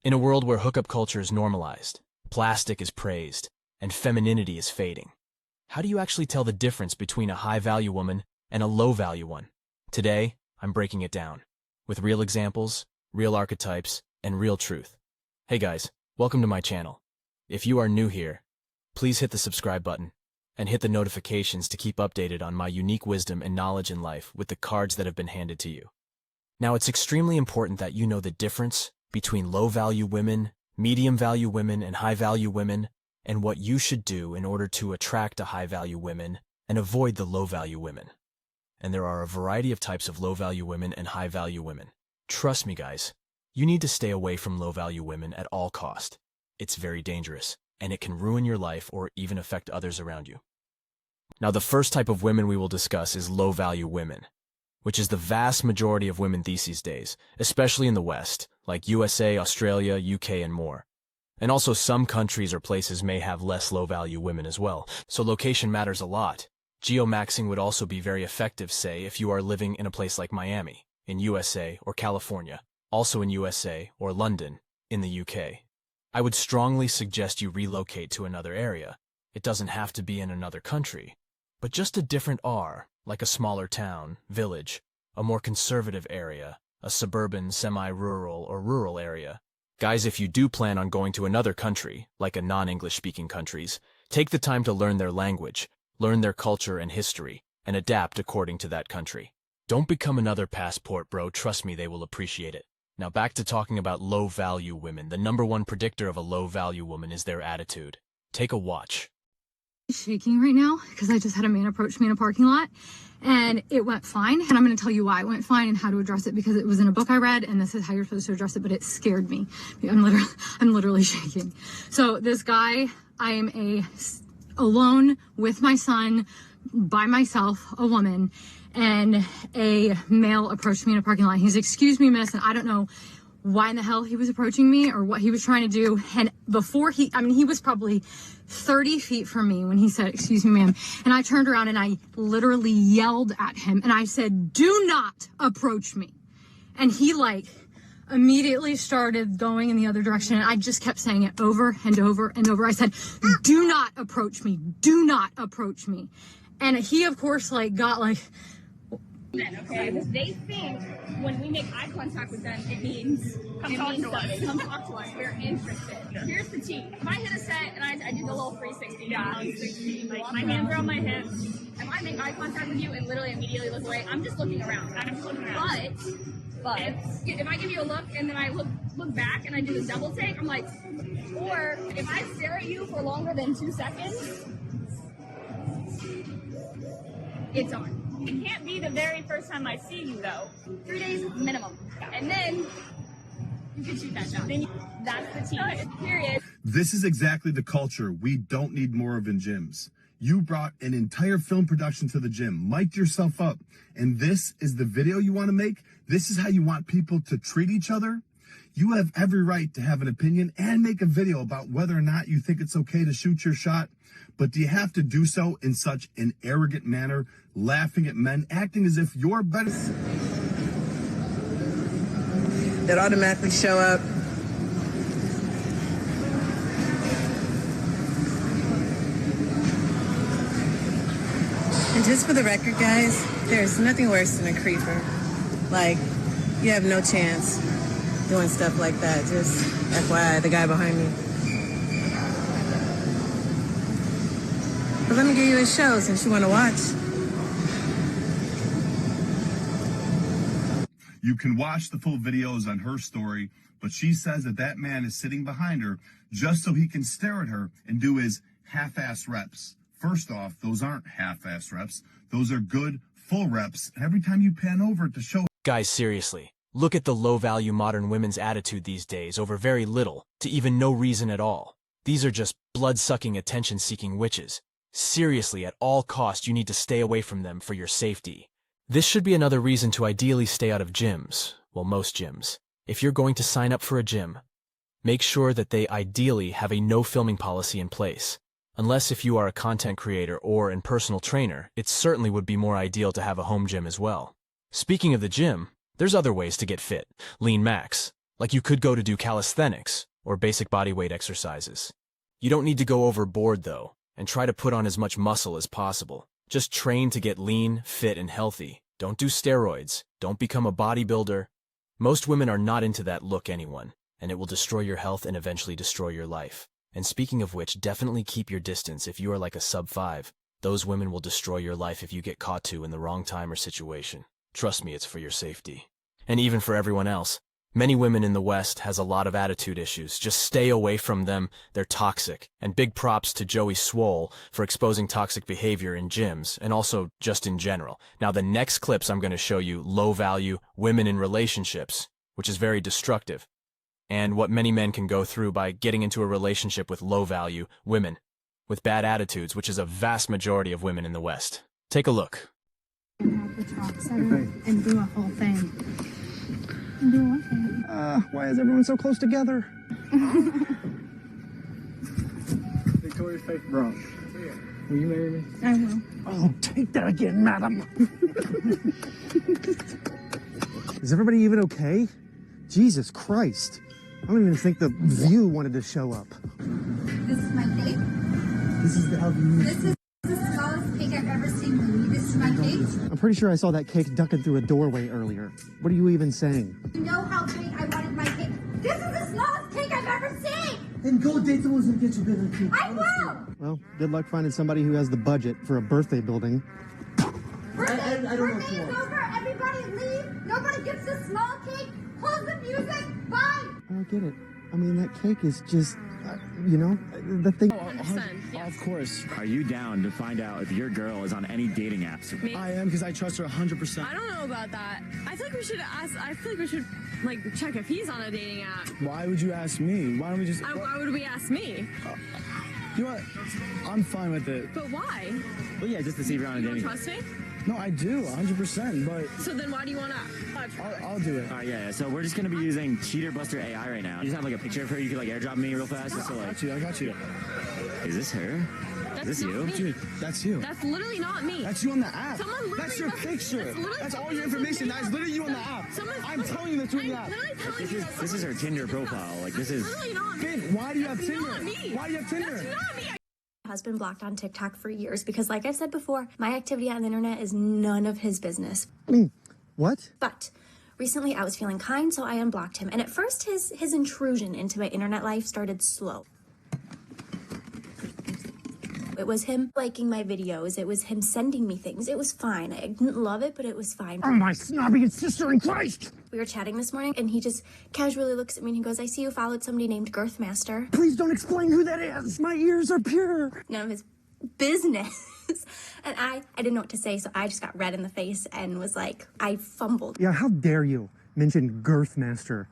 In a world where hookup culture is normalized, plastic is praised, and femininity is fading, how do you actually tell the difference between a high-value woman and a low-value one? Today, I'm breaking it down, with real examples, real archetypes, and real truth. Hey guys, welcome to my channel. If you are new here, please hit the subscribe button and hit the notifications to keep updated on my unique wisdom and knowledge in life with the cards that have been handed to you. Now, it's extremely important that you know the difference between low-value women, medium-value women, and high-value women, and what you should do in order to attract a high-value women and avoid the low-value women. And there are a variety of types of low-value women and high-value women. Trust me, guys, you need to stay away from low-value women at all cost. It's very dangerous, and it can ruin your life or even affect others around you. Now, the first type of women we will discuss is low-value women, which is the vast majority of women these days, especially in the West, like USA, Australia, UK, and more. And also some countries or places may have less low-value women as well, so location matters a lot. Geomaxing would also be very effective, say, if you are living in a place like Miami, in USA, or California, also in USA, or London, in the UK. I would strongly suggest you relocate to another area. It doesn't have to be in another country, but just a different R, like a smaller town, village, a more conservative area, a suburban, semi-rural, or rural area. Guys, if you do plan on going to another country, like a non-English speaking countries, take the time to learn their language, learn their culture and history, and adapt according to that country. Don't become another passport, bro. Trust me, they will appreciate it. Now back to talking about low-value women. The number one predictor of a low-value woman is their attitude. Take a watch. Shaking right now because I just had a man approach me in a parking lot and it went fine, and I'm going to tell you why it went fine and how to address it, because it was in a book I read and this is how you're supposed to address it, but it scared me. I'm literally shaking. So this guy, I am alone with my son, by myself, a woman, and a male approached me in a parking lot. He's, "Excuse me, miss," and I don't know why in the hell he was approaching me or what he was trying to do. And before he was probably 30 feet from me when he said, "Excuse me, ma'am." And I turned around and I literally yelled at him and I said, "Do not approach me." And he immediately started going in the other direction. And I just kept saying it over and over and over. I said, "Do not approach me. Do not approach me." And he, of course, got Okay, because they think when we make eye contact with them, it means come talk to us. Come talk to us. We're interested. Here's the tea. If I hit a set and I do the little 360, my hands are on my hips, if I make eye contact with you and literally immediately look away, I'm just looking around. But if I give you a look and then I look back and I do the double take, I'm like, or if I stare at you for longer than 2 seconds, it's on. It can't be the very first time I see you, though. 3 days minimum. And then you can shoot that shot. That's the tea. Period. This is exactly the culture we don't need more of in gyms. You brought an entire film production to the gym, mic'd yourself up, and this is the video you want to make? This is how you want people to treat each other? You have every right to have an opinion and make a video about whether or not you think it's okay to shoot your shot. But do you have to do so in such an arrogant manner, laughing at men, acting as if you're better? That automatically show up. And just for the record, guys, there's nothing worse than a creeper. You have no chance doing stuff like that. Just FYI, the guy behind me. But let me give you a show since you want to watch. You can watch the full videos on her story, but she says that man is sitting behind her just so he can stare at her and do his half-ass reps. First off, those aren't half-ass reps. Those are good, full reps. And every time you pan over to show... Guys, seriously, look at the low-value modern women's attitude these days over very little to even no reason at all. These are just blood-sucking, attention-seeking witches. Seriously, at all costs, you need to stay away from them for your safety. This should be another reason to ideally stay out of gyms, well, most gyms. If you're going to sign up for a gym, make sure that they ideally have a no filming policy in place. Unless if you are a content creator or a personal trainer, it certainly would be more ideal to have a home gym as well. Speaking of the gym, there's other ways to get fit. Lean Max. Like you could go to do calisthenics or basic bodyweight exercises. You don't need to go overboard though, and try to put on as much muscle as possible. Just train to get lean, fit, and healthy. Don't do steroids. Don't become a bodybuilder. Most women are not into that look anyone, and it will destroy your health and eventually destroy your life. And speaking of which, definitely keep your distance if you are like a sub-5. Those women will destroy your life if you get caught to in the wrong time or situation. Trust me, it's for your safety. And even for everyone else. Many women in the West has a lot of attitude issues. Just stay away from them. They're toxic. And big props to Joey Swole for exposing toxic behavior in gyms and also just in general. Now the next clips I'm going to show you low value women in relationships, which is very destructive, and what many men can go through by getting into a relationship with low value women with bad attitudes, which is a vast majority of women in the West. Take a look. The top center and do a whole thing. And do one thing. Why is everyone so close together? Victoria's fake bro. Will you marry me? I will. Oh, take that again, madam. Is everybody even okay? Jesus Christ. I don't even think the View wanted to show up. This is my cake. This is the LVU. This is the smallest cake I've ever seen, Louis. This is my cake. I'm pretty sure I saw that cake ducking through a doorway earlier. What are you even saying? You know how big I wanted my cake. This is the smallest cake I've ever seen. Then go date someone who gets you bigger cake. I will. Well, good luck finding somebody who has the budget for a birthday building. Birthday, I don't know birthday what is you over. Everybody leave. Nobody gets this small cake. Close the music. Bye. I don't get it. I mean, that cake is just, you know, the thing. Of course. Are you down to find out if your girl is on any dating apps? Me? I am, because I trust her 100%. I don't know about that. I feel like we should ask. I feel like we should like check if he's on a dating app. Why would you ask me? Why don't we just... Why would we ask me? You know what? I'm fine with it. But why? Well, yeah, just to see if you're on a You don't dating trust me? No, I do, 100%, but So then why do you want to? I'll do it. All right, yeah. So we're just gonna be using Cheater Buster AI right now. You just have like a picture of her. You could like airdrop me real fast. Just so like, I got you. is this her? That's Is this not you? me. Dude, that's you. That's literally not me. That's you on the app. Someone literally That's your must- picture. that's literally That's all someone your else's information. name. That's literally you on the app. Someone's- I'm telling you that's you on the I'm app. literally telling you This is her Tinder profile. Like this is. literally not me. Finn, why do you have That's Tinder? not me. Why do you have Tinder? That's not me. Has been blocked on TikTok for years because, like I've said before, my activity on the internet is none of his business. What? But recently I was feeling kind, so I unblocked him. And at first his intrusion into my internet life started slow. It was him liking my videos. It was him sending me things. It was fine. I didn't love it, but it was fine. Oh, my snobby sister in Christ! We were chatting this morning, and he just casually looks at me and he goes, I see you followed somebody named Girthmaster. Please don't explain who that is. My ears are pure. None of his business. And I didn't know what to say, so I just got red in the face and was like, I fumbled. Yeah, how dare you mention Girthmaster,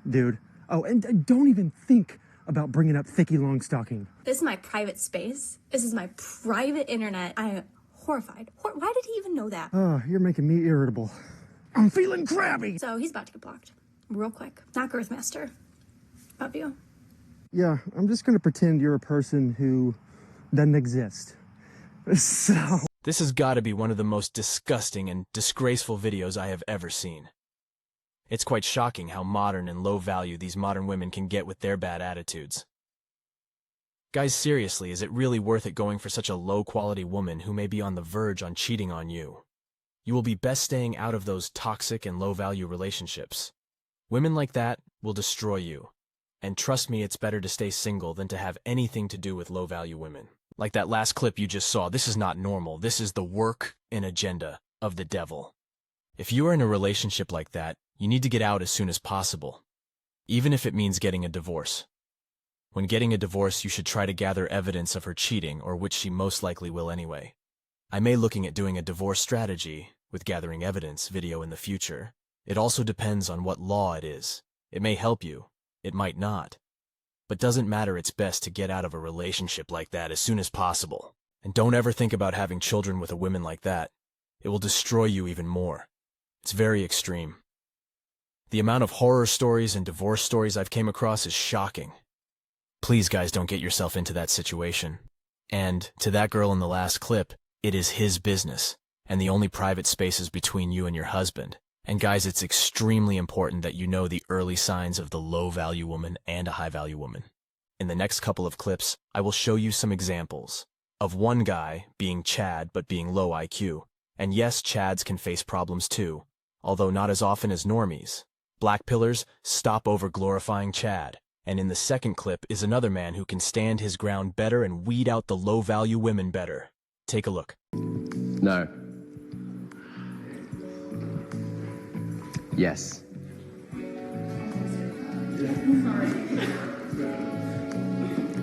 dude. Oh, and don't even think about bringing up Thicky Longstocking. This is my private space. This is my private internet. I am horrified. Why did he even know that? Oh, you're making me irritable. I'm feeling crabby. So he's about to get blocked. Real quick. Not Girthmaster. Love you. Yeah, I'm just gonna pretend you're a person who doesn't exist. So... This has got to be one of the most disgusting and disgraceful videos I have ever seen. It's quite shocking how modern and low value these modern women can get with their bad attitudes. Guys, seriously, is it really worth it going for such a low-quality woman who may be on the verge on cheating on you? You will be best staying out of those toxic and low-value relationships. Women like that will destroy you. And trust me, it's better to stay single than to have anything to do with low-value women. Like that last clip you just saw, this is not normal. This is the work and agenda of the devil. If you are in a relationship like that, you need to get out as soon as possible, even if it means getting a divorce. When getting a divorce, you should try to gather evidence of her cheating, or which she most likely will anyway. I may looking at doing a divorce strategy with gathering evidence video in the future. It also depends on what law it is. It may help you. It might not. But doesn't matter, it's best to get out of a relationship like that as soon as possible. And don't ever think about having children with a woman like that. It will destroy you even more. It's very extreme. The amount of horror stories and divorce stories I've came across is shocking. Please, guys, don't get yourself into that situation. And to that girl in the last clip, it is his business, and the only private space is between you and your husband. And guys, it's extremely important that you know the early signs of the low-value woman and a high-value woman. In the next couple of clips, I will show you some examples of one guy being Chad but being low IQ. And yes, Chads can face problems too, although not as often as normies. Black pillars, stop over-glorifying Chad. And in the second clip is another man who can stand his ground better and weed out the low-value women better. Take a look. No. Yes.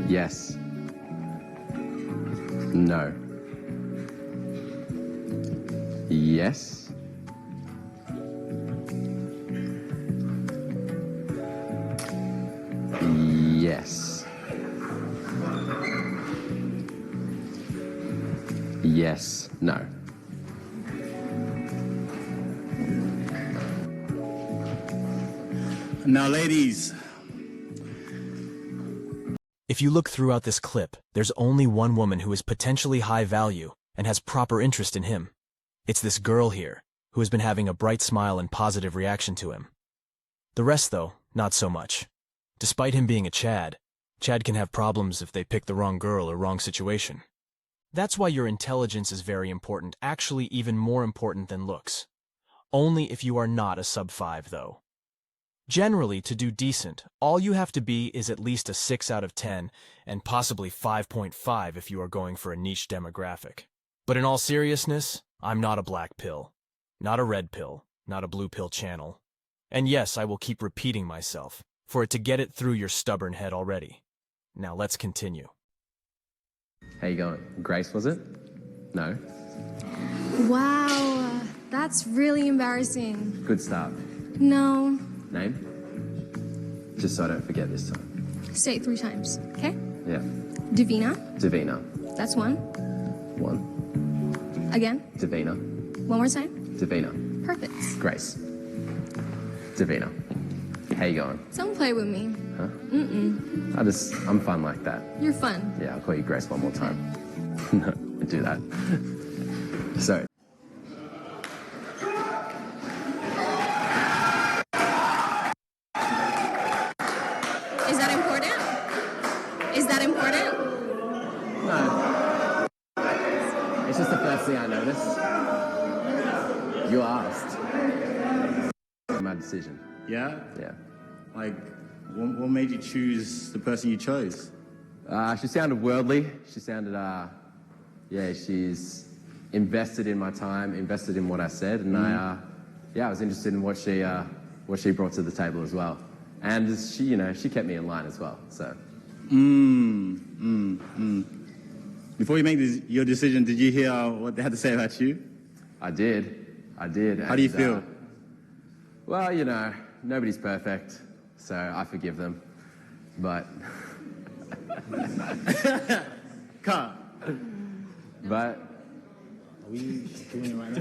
Yes. No. Yes. Yes. Yes. No. Now, ladies. If you look throughout this clip, there's only one woman who is potentially high value and has proper interest in him. It's this girl here, who has been having a bright smile and positive reaction to him. The rest, though, not so much. Despite him being a Chad, Chad can have problems if they pick the wrong girl or wrong situation. That's why your intelligence is very important, actually even more important than looks. Only if you are not a sub-5, though. Generally, to do decent, all you have to be is at least a 6 out of 10, and possibly 5.5 if you are going for a niche demographic. But in all seriousness, I'm not a black pill, not a red pill, not a blue pill channel. And yes, I will keep repeating myself, for it to get it through your stubborn head already. Now let's continue. How you going? Grace, was it? No. Wow, that's really embarrassing. Good start. No. Name? Just so I don't forget this time. Say it 3 times, okay? Yeah. Davina. Davina. That's 1. 1. Again. Davina. 1 more time. Davina. Perfect. Grace. Davina. How you going? Don't play with me. Huh? Mm-mm. I'm fun like that. You're fun. Yeah, I'll call you Grace one more time. No, don't do that. Sorry. Is that important? Is that important? No. It's just the first thing I noticed. You asked. My decision. Yeah? Yeah. Like, what made you choose the person you chose? She sounded worldly. She sounded, yeah, she's invested in my time, invested in what I said, and I was interested in what she brought to the table as well. And she, she kept me in line as well, so. Before you make your decision, did you hear what they had to say about you? I did. How do you feel? Well, nobody's perfect, so I forgive them, but... Cut. But... Are we doing it right now?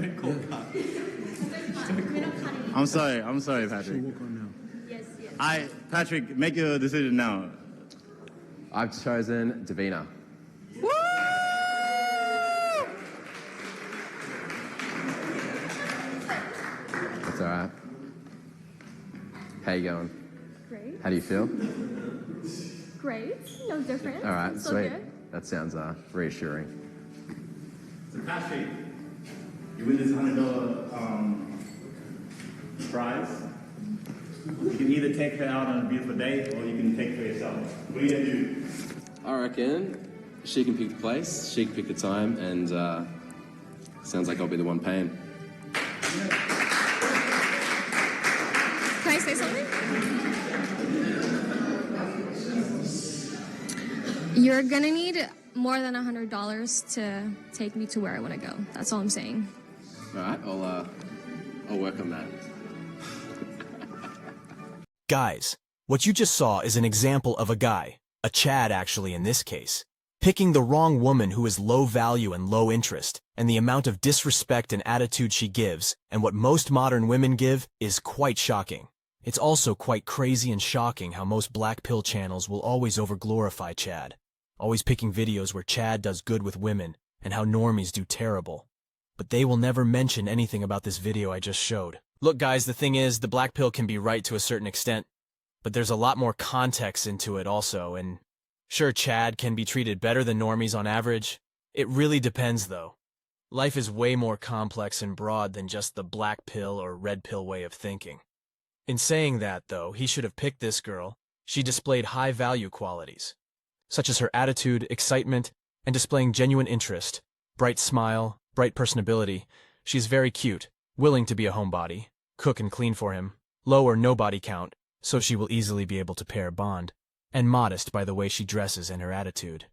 I'm sorry, Patrick. Yes. Patrick, make your decision now. I've chosen Davina. Woo! That's all right. How you going? Great. How do you feel? Great. No difference. All right, Still sweet. good. That sounds reassuring. So Patrick, you win this $100 prize. You can either take her out on a beautiful date, or you can take her yourself. What are you gonna do? I reckon she can pick the place, she can pick the time, and sounds like I'll be the one paying. Can I say something? You're gonna need more than $100 to take me to where I want to go. That's all I'm saying. All right, I'll work on that. Guys, what you just saw is an example of a guy, a Chad actually in this case, picking the wrong woman who is low value and low interest, and the amount of disrespect and attitude she gives, and what most modern women give, is quite shocking. It's also quite crazy and shocking how most black pill channels will always overglorify Chad, always picking videos where Chad does good with women, and how normies do terrible. But they will never mention anything about this video I just showed, Look, guys, the thing is, the black pill can be right to a certain extent, but there's a lot more context into it also, and sure, Chad can be treated better than normies on average. It really depends, though. Life is way more complex and broad than just the black pill or red pill way of thinking. In saying that, though, he should have picked this girl. She displayed high-value qualities, such as her attitude, excitement, and displaying genuine interest, bright smile, bright personability. She's very cute, willing to be a homebody, cook and clean for him, low or no body count, so she will easily be able to pair bond, and modest by the way she dresses and her attitude.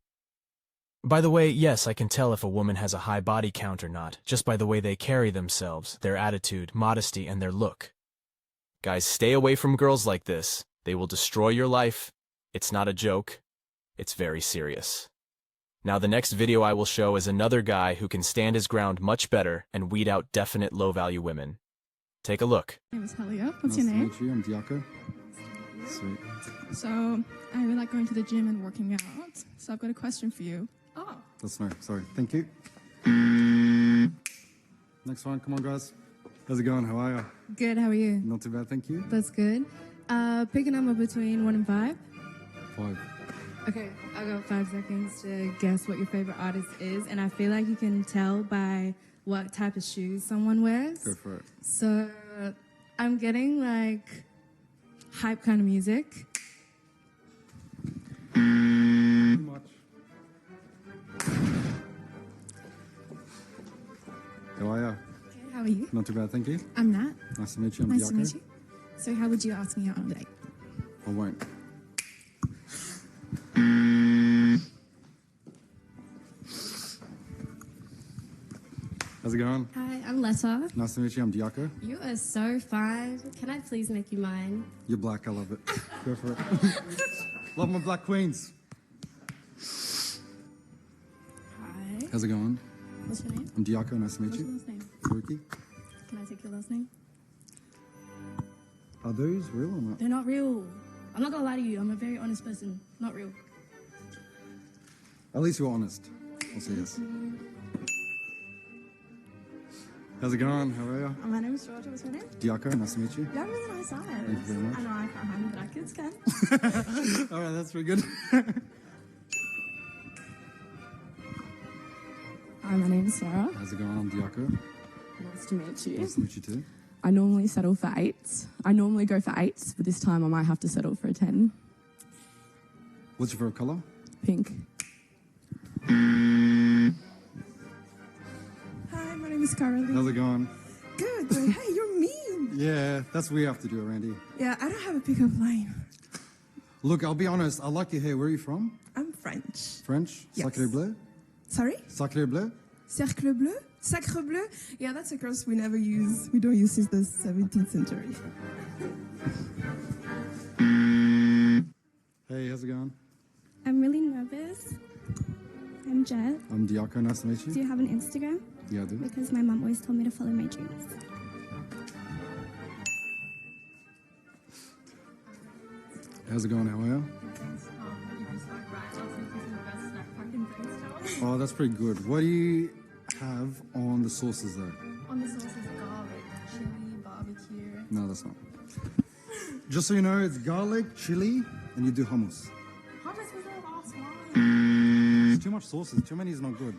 By the way, yes, I can tell if a woman has a high body count or not, just by the way they carry themselves, their attitude, modesty, and their look. Guys, stay away from girls like this. They will destroy your life. It's not a joke. It's very serious. Now, the next video I will show is another guy who can stand his ground much better and weed out definite low-value women. Take a look. My name is Helia. What's your name? Nice to meet you. I'm Diaco. Sweet. So, I really like going to the gym and working out. So, I've got a question for you. Oh. That's no. Sorry. Thank you. Next one. Come on, guys. How's it going? How are you? Good. How are you? Not too bad, thank you. That's good. Pick a number between 1 and 5. 5. Okay, I got 5 seconds to guess what your favorite artist is, and I feel like you can tell by what type of shoes someone wears. Go for it. So, I'm getting like hype kind of music. Too much. How are you? Okay, how are you? Not too bad, thank you. I'm Nat. Nice to meet you. I'm Nice Diaco. to meet you. So, how would you ask me out on a date? I won't. How's it going? Hi, I'm Letta. Nice to meet you. I'm Diaco. You are so fine. Can I please make you mine? You're black. I love it. Go for it. Love my black queens. Hi. How's it going? What's your name? I'm Diaco. Nice to meet What's you. your last name? Faruqi. Can I take your last name? Are those real or not? They're not real. I'm not gonna lie to you. I'm a very honest person. Not real. At least you're honest. I'll say yes. How's it going? How are you? My name is Georgia. What's your name? Diaco. Nice to meet you. You have really nice eyes. Thank you very much. I know I can't hang, but I kids can. All right, that's pretty good. Hi, my name is Sarah. How's it going? I'm Diaco. Nice to meet you. Nice to meet you too. I normally settle for 8s. I normally go for 8s, but this time I might have to settle for a 10. What's your favorite color? Pink. Hi, my name is Caroline. How's it going? Good. Hey, you're mean. Yeah, that's what we have to do, Randy. Yeah, I don't have a pickup line. Look, I'll be honest. I like your hair. Where are you from? I'm French. French? Yes. Sacré bleu? Sorry? Sacré bleu? Cercle bleu? Sacre bleu? Yeah, that's a curse we never use. We don't use since the 17th century. Hey, how's it going? I'm really nervous. I'm Jet. I'm Diaco. Nice to meet you. Do you have an Instagram? Yeah, I do. Because my mom always told me to follow my dreams. How's it going? How are you? Oh, that's pretty good. What do you have on the sauces there? On the sauce is garlic, chili, barbecue. No, that's not. Just so you know, it's garlic, chili, and you do hummus. Hummus was the last one. It's too much sauces. Too many is not good.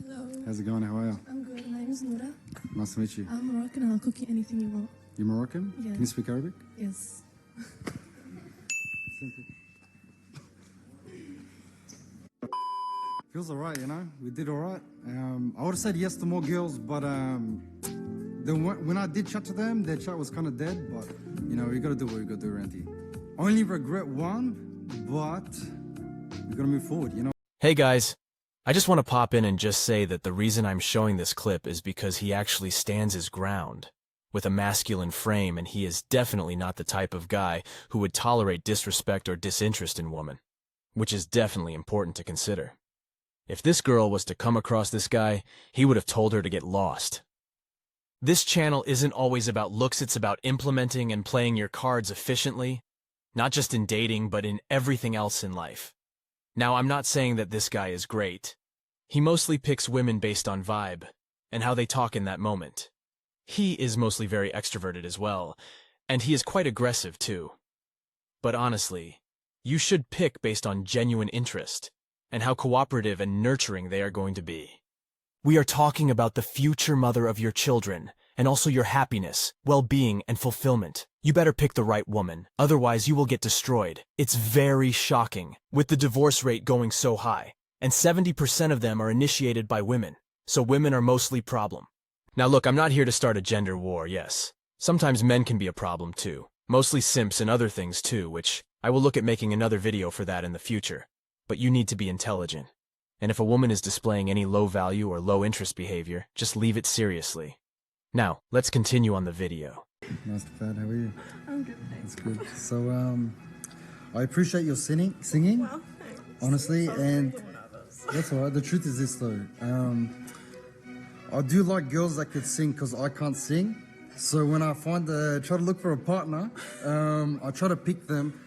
Hello. How's it going? How are you? I'm good. My name is Nura. Nice to meet you. I'm Moroccan and I'll cook you anything you want. You're Moroccan? Yeah. Can you speak Arabic? Yes. Simple. Feels alright, you know. We did alright. I would have said yes to more girls, but then when I did chat to them, their chat was kind of dead. But you know, we gotta do what we gotta do, Randy. Only regret one, but we gotta move forward. You know. Hey guys, I just want to pop in and just say that the reason I'm showing this clip is because he actually stands his ground with a masculine frame, and he is definitely not the type of guy who would tolerate disrespect or disinterest in women, which is definitely important to consider. If this girl was to come across this guy, he would have told her to get lost. This channel isn't always about looks, it's about implementing and playing your cards efficiently, not just in dating, but in everything else in life. Now, I'm not saying that this guy is great. He mostly picks women based on vibe and how they talk in that moment. He is mostly very extroverted as well, and he is quite aggressive too. But honestly, you should pick based on genuine interest and how cooperative and nurturing they are going to be. We are talking about the future mother of your children, and also your happiness, well-being, and fulfillment. You better pick the right woman, otherwise you will get destroyed. It's very shocking, with the divorce rate going so high, and 70% of them are initiated by women, so women are mostly problem. Now look, I'm not here to start a gender war, yes. Sometimes men can be a problem too, mostly simps and other things too, which I will look at making another video for that in the future. But you need to be intelligent. And if a woman is displaying any low value or low interest behavior, just leave it seriously. Now, let's continue on the video. Nice to Fad, how are you? I'm good, thanks. That's good. So, I appreciate your singing, Well, thanks. honestly, and that's alright. The truth is this though, I do like girls that could sing because I can't sing. So when I try to look for a partner, I try to pick them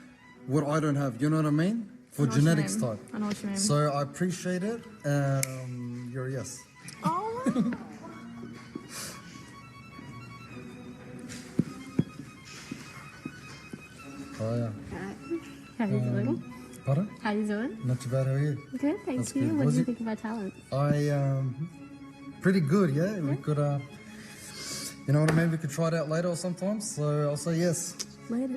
what I don't have. You know what I mean? For genetics type. I know what you mean. So I appreciate it. You're a yes. Oh. Oh yeah. How you doing? Pardon? How you doing? Not too bad. How are you? Good, thank That's you. good. What Was do you it- think of our talents? Pretty good. Yeah. We could you know what I mean? We could try it out later or sometimes. So I'll say yes. Later.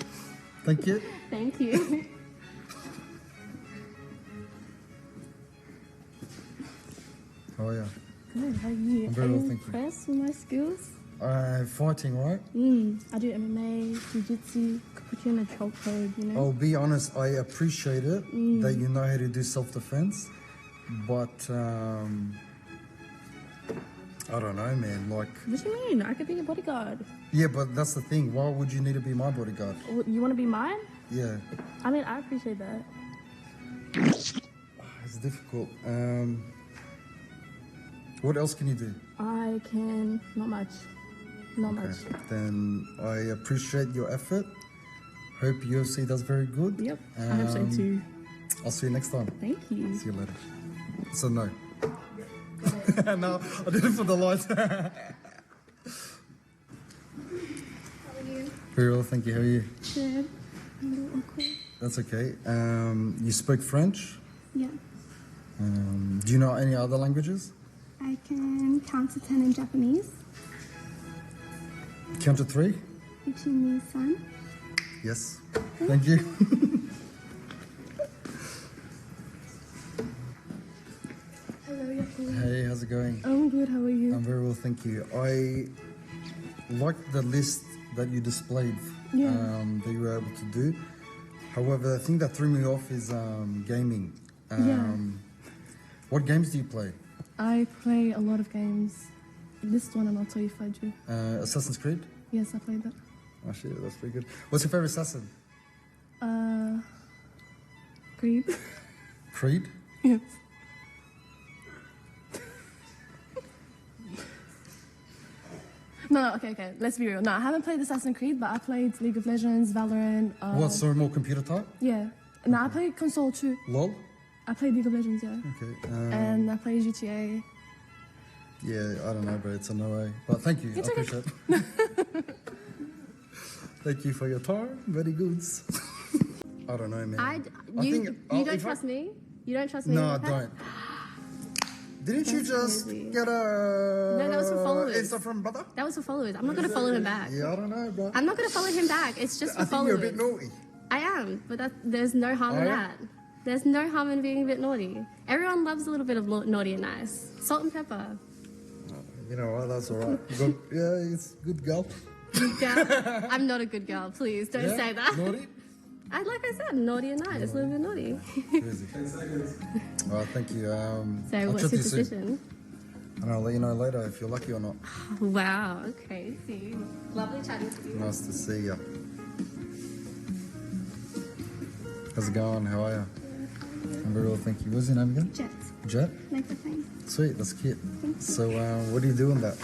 Thank you. Thank you. How are you? Good, how are you? I'm very are well, you thank you. impressed with my skills? Fighting, right? I do MMA, jiu-jitsu, could put you in a chokehold, you know? I'll be honest, I appreciate it that you know how to do self-defense, but I don't know, man. Like, What do you mean? I could be your bodyguard. yeah, but that's the thing. Why would you need to be my bodyguard? You want to be mine? Yeah, I mean, I appreciate that. it's difficult. What else can you do? I can, not much. Not much. Then I appreciate your effort. Hope UFC does very good. Yep, I hope so too. I'll see you next time. Thank you. See you later. So no. No, I did it for the light. How are you? Very well, thank you. How are you? Good. I'm a little awkward. That's okay. You spoke French. Yeah. Do you know any other languages? I can count to 10 in Japanese. Count to 3. Ichi-ni-san. Yes. Thank you. Hello, Yaku. Hey, how's it going? I'm good, how are you? I'm very well, thank you. I like the list that you displayed that you were able to do. However, the thing that threw me off is gaming. What games do you play? I play a lot of games. This one, and I'll tell you if I do. Assassin's Creed? Yes, I played that. Oh shit, that's pretty good. What's your favorite assassin? Creed. Creed? Yes. No, okay. Let's be real. No, I haven't played Assassin's Creed, but I played League of Legends, Valorant. What, so more computer type? Yeah. No, I played console too. LOL? I played League of Legends, yeah. Okay. And I played GTA. Yeah, I don't know, but it's a no way. But thank you, It's I okay. appreciate it. Thank you for your time. Very good. I don't know, man. You don't trust me? You don't trust me? No, I okay? don't. Didn't you That's just crazy. get a No, that was for followers. Insta from brother? That was for followers. I'm not going to follow him back. Yeah, I don't know, bro. I'm not going to follow him back. It's just for I think followers. you're a bit naughty. I am, but there's no harm in Oh, yeah? that. There's no harm in being a bit naughty. Everyone loves a little bit of naughty and nice. Salt and pepper. You know what? That's all right. Good, yeah, it's good girl. Good girl. I'm not a good girl. Please don't Yeah? say that. Naughty? Like I said, naughty and nice. A little bit naughty. Crazy. All right, thank you. So I'll what's chat to your you soon. decision? And I'll let you know later if you're lucky or not. Wow. Okay. See. Lovely chatting to you. Nice to see you. How's it going? How are you? I'm very well, thank you. What's your name again? Jet. Jet? Like the thing. Sweet, that's cute. Thank you. So, what do you do in that?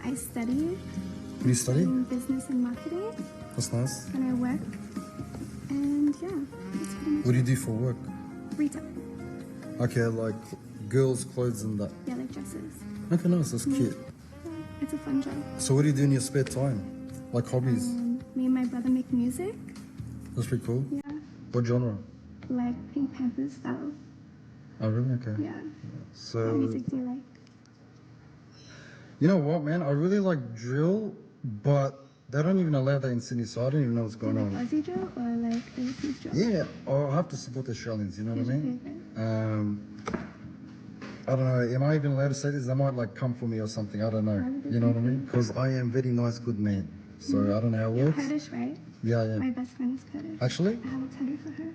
I study What do you study? in business and marketing, That's nice. and I work. And yeah, that's pretty much What do you do for work? retail. Okay, like girls' clothes and that. Yeah, like dresses. Okay, nice, that's cute. It's a fun job. So what do you do in your spare time? Like hobbies? Me and my brother make music. That's pretty cool. Yeah. What genre? Like Pink Panther style. Oh, really? Okay. Yeah. So, What music do you like? you know what, man? I really like drill, but they don't even allow that in Sydney, so I don't even know what's going on. Aussie drill or like overseas drill? Yeah, I'll have to support the Australians, you know what I mean? I don't know, am I even allowed to say this? They might like come for me or something, I don't know. You know what I mean? Because I am very nice, good man. So I don't know how it works. Kurdish, right? Yeah, yeah. My best friend is Kurdish. Actually? I have a tattoo for her.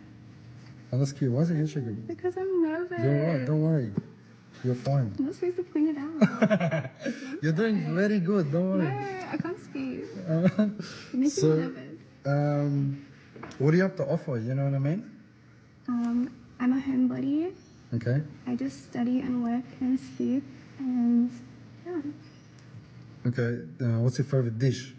Oh, that's cute. Why is it here shaking? Because I'm nervous. You're alright, don't worry. You're fine. I'm not supposed to point it out. You're doing very good, don't No, worry. I can't speak. You're making me So, nervous. what do you have to offer, you know what I mean? I'm a homebody. Okay. I just study and work and sleep and yeah. Okay, what's your favorite dish?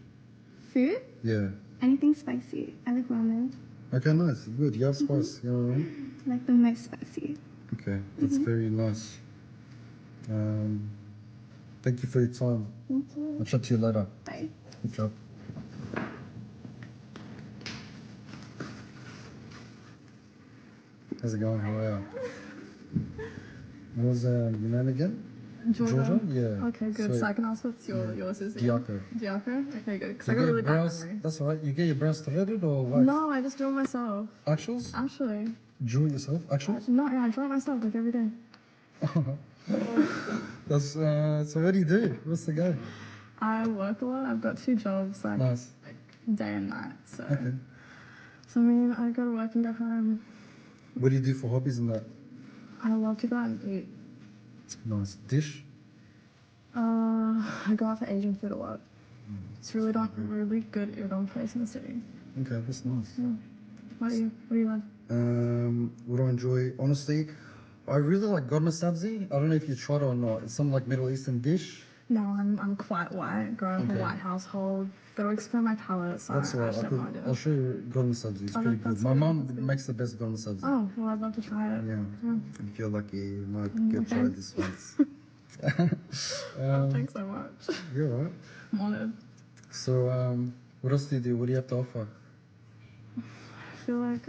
Food? Yeah. Anything spicy. I like ramen. Okay, nice, good. You have spice, you know what I mean? Like the most spicy. Okay, that's very nice. Thank you for your time. Thank you. I'll chat to you later. Bye. Good job. How's it going? How are you? What was your name again? Georgia? Yeah. Okay, good. Sweet. So I can ask what's yours is Diaco. Diaco? Okay, good. Because I You got get really your bad brows, memory. that's all right. You get your brows threaded or what? No, I just do it myself. Actuals? Actually. Drew it yourself? Actuals? No, yeah, I draw it myself like every day. That's, so what do you do? What's the go? I work a lot. I've got 2 jobs, like Nice. day and night. So, Okay. so I mean, I go to work and go home. What do you do for hobbies and that? I love to go out and eat. Nice. Dish? I go out for Asian food a lot. It's really good udon place in the city. Okay, that's nice. Yeah. What do you like? What do I enjoy? Honestly, I really like godma sabzi. I don't know if you tried it or not. It's some like Middle Eastern dish. No, I'm quite white. Growing up in a white household. Got to expand my palate, so That's all right. I don't mind it. I'll show you godma sabzi. It's pretty good. My mum makes the best godma sabzi. Oh, well, I'd love to try it. Yeah. If you're lucky, you might get Okay. tried this once. Thanks so much. You're all right. I'm honored. So, what else do you do? What do you have to offer? I feel like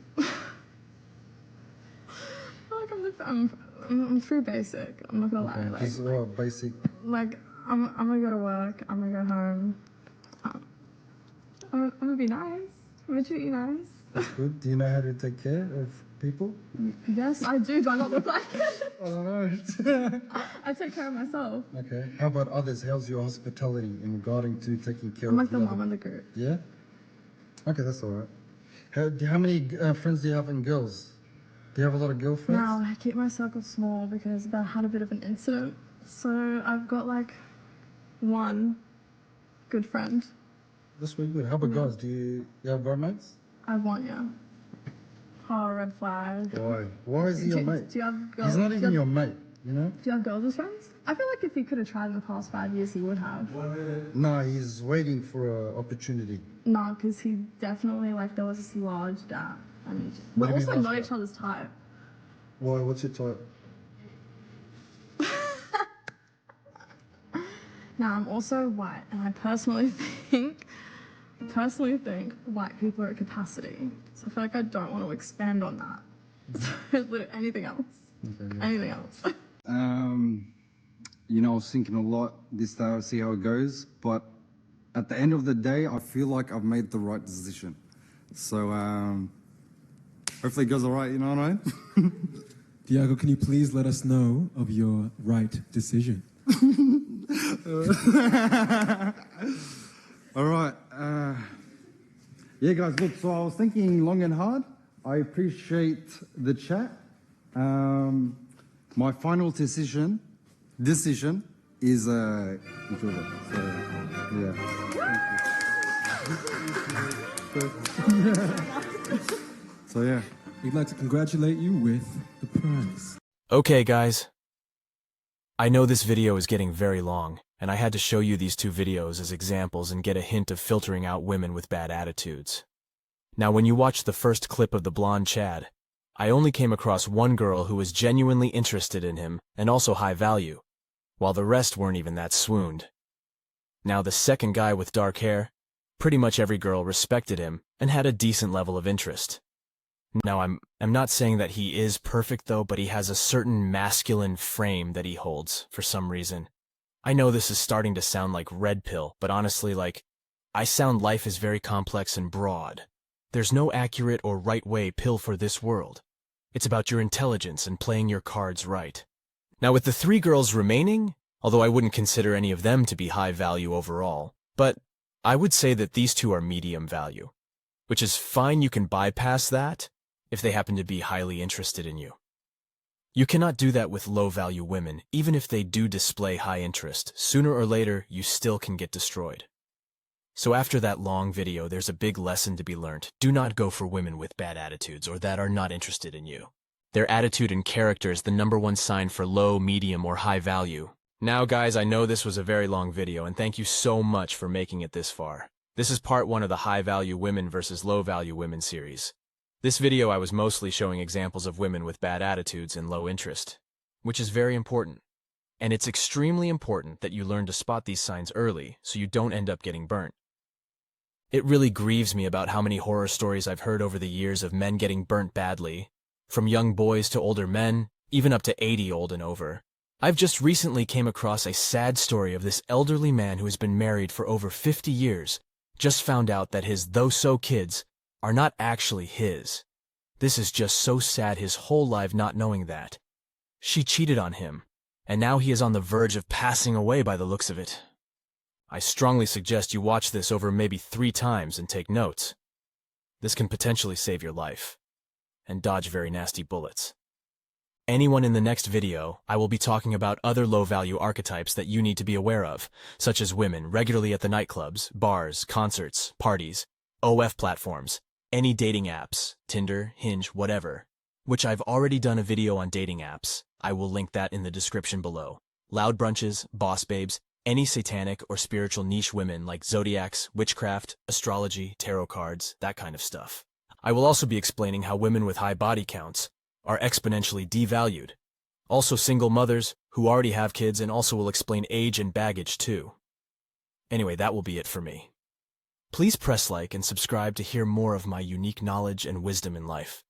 I'm pretty basic. I'm not gonna lie. Like, Just basic. like I'm gonna go to work. I'm gonna go home. I'm gonna be nice. I'm gonna treat you nice. That's good. Do you know how to take care of people? Yes, I do. Do I not look like it? I don't know. I take care of myself. Okay. How about others? How's your hospitality in regarding to taking care I'm of like the other- mom in the group. Yeah? Okay, that's all right. How many friends do you have and girls? Do you have a lot of girlfriends? Now I keep my circle small because I had a bit of an incident. So I've got like one good friend. That's really good. How about guys? Do you have roommates? I have one, yeah. Oh, red flag. Why? Why is he your mate? Do you have girls? He's not even your mate, you know? Do you have girls as friends? I feel like if he could have tried in the past 5 years, he would have. No, he's waiting for an opportunity. No, because he definitely, like, there was this large gap. And What we're do you mean also large not gap? each other's type. Why? What's your type? Now, I'm also white, and I personally think white people are at capacity. So I feel like I don't want to expand on that. So, literally anything else. Okay, yeah. Anything else. You know, I was thinking a lot this day, I'll see how it goes, but at the end of the day, I feel like I've made the right decision. So, hopefully it goes all right, you know what I mean? Diago, can you please let us know of your right decision? All right. Yeah, guys, look, so I was thinking long and hard. I appreciate the chat. My final decision is Julia. So, yeah. So, yeah. We'd like to congratulate you with the prize. Okay, guys. I know this video is getting very long, and I had to show you these 2 videos as examples and get a hint of filtering out women with bad attitudes. Now, when you watched the first clip of the blonde Chad, I only came across one girl who was genuinely interested in him and also high value, while the rest weren't even that swooned. Now the second guy with dark hair, pretty much every girl respected him and had a decent level of interest. Now I'm not saying that he is perfect though, but he has a certain masculine frame that he holds for some reason. I know this is starting to sound like red pill, but honestly, I sound life is very complex and broad. There's no accurate or right way pill for this world. It's about your intelligence and playing your cards right. Now with the 3 girls remaining, although I wouldn't consider any of them to be high value overall, but I would say that these 2 are medium value, which is fine. You can bypass that if they happen to be highly interested in you. You cannot do that with low-value women. Even if they do display high interest, sooner or later you still can get destroyed. So after that long video, there's a big lesson to be learned. Do not go for women with bad attitudes or that are not interested in you. Their attitude and character is the #1 sign for low, medium, or high value. Now guys, I know this was a very long video, and thank you so much for making it this far. This is part 1 of the high-value women versus low-value women series. This video I was mostly showing examples of women with bad attitudes and low interest, which is very important. And it's extremely important that you learn to spot these signs early so you don't end up getting burnt. It really grieves me about how many horror stories I've heard over the years of men getting burnt badly, from young boys to older men, even up to 80 old and over. I've just recently came across a sad story of this elderly man who has been married for over 50 years, just found out that his though-so kids are not actually his. This is just so sad, his whole life not knowing that. She cheated on him, and now he is on the verge of passing away by the looks of it. I strongly suggest you watch this over maybe 3 times and take notes. This can potentially save your life, and dodge very nasty bullets. Anyone in the next video, I will be talking about other low-value archetypes that you need to be aware of, such as women regularly at the nightclubs, bars, concerts, parties, OF platforms, any dating apps, Tinder, Hinge, whatever, which I've already done a video on dating apps. I will link that in the description below. Loud brunches, boss babes, any satanic or spiritual niche women like zodiacs, witchcraft, astrology, tarot cards, that kind of stuff. I will also be explaining how women with high body counts are exponentially devalued. Also single mothers who already have kids, and also will explain age and baggage too. Anyway, that will be it for me. Please press like and subscribe to hear more of my unique knowledge and wisdom in life.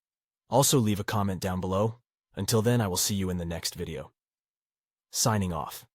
Also leave a comment down below. Until then, I will see you in the next video. Signing off.